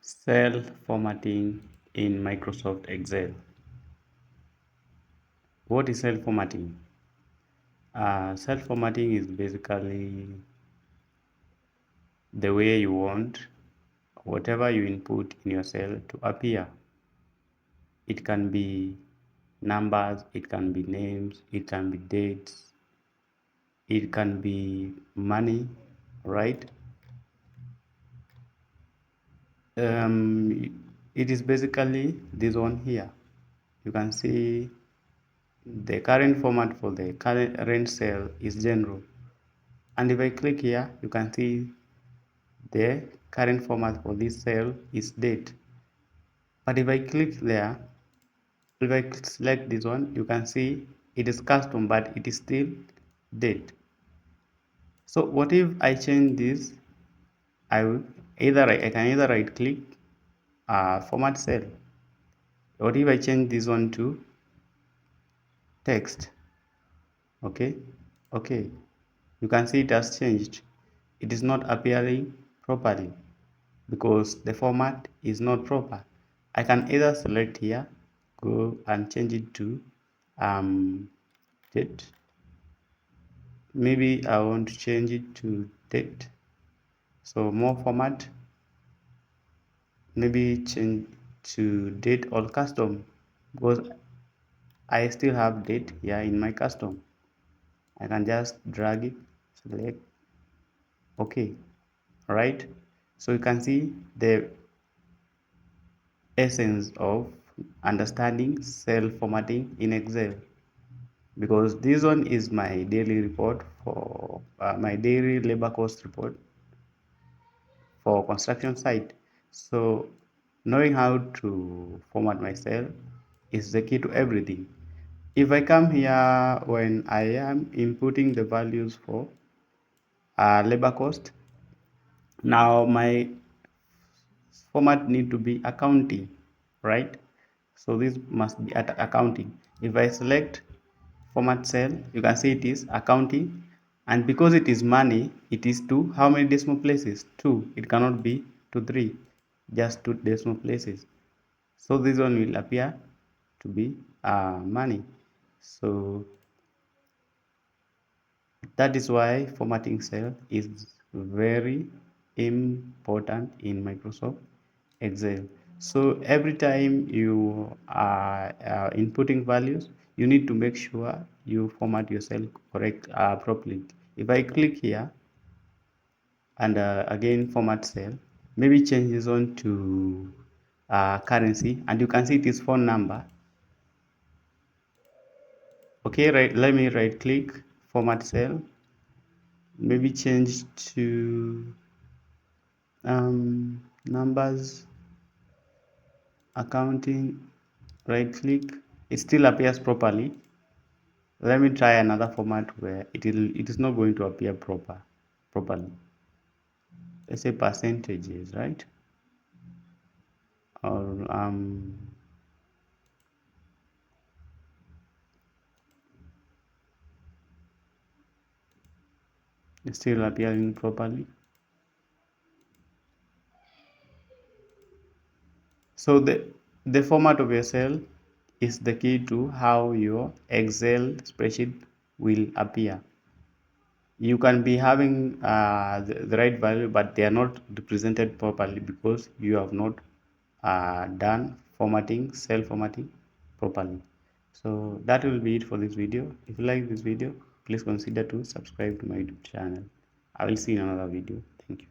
Cell formatting in Microsoft Excel. What is cell formatting? Cell formatting is basically the way you want whatever you input in your cell to appear. It can be numbers, it can be names, it can be dates, it can be money, right? It is basically this one here. You can see the current format for the current cell is general, and if I click here you can see the current format for this cell is date. But if I click there, if I select this one, you can see it is custom but it is still date. So what if I change this? I can either right click format cell. What if I change this one to text? Okay, you can see it has changed. It is not appearing properly because the format is not proper. I can either select here, go and change it to date. Maybe I want to change it to date. So more format, maybe change to date or custom because I still have date here in my custom. I can just drag it, select, okay, right? So you can see the essence of understanding cell formatting in Excel, because this one is my daily report for my daily labor cost report for construction site. So knowing how to format my cell is the key to everything. If I come here when I am inputting the values for labor cost, now my format need to be accounting, right? So this must be at accounting. If I select format cell, you can see it is accounting, and because it is money, it is to how many decimal places? 2. It cannot be to 3, just 2 decimal places. So this one will appear to be money. So that is why formatting cell is very important in Microsoft Excel. So every time you are inputting values, you need to make sure you format your cell properly. If I click here and again format cell, maybe change this one to currency, and you can see it is phone number. Okay, right, let me right click format cell, maybe change to numbers, accounting, right click, it still appears properly. Let me try another format where it is not going to appear properly. Let's say percentages, right? Or it's still appearing properly. So the format of your cell is the key to how your Excel spreadsheet will appear. You can be having the right value, but they are not represented properly because you have not done formatting, cell formatting properly. So that will be it for this video. If you like this video, please consider to subscribe to my YouTube channel. I will see you in another video. Thank you.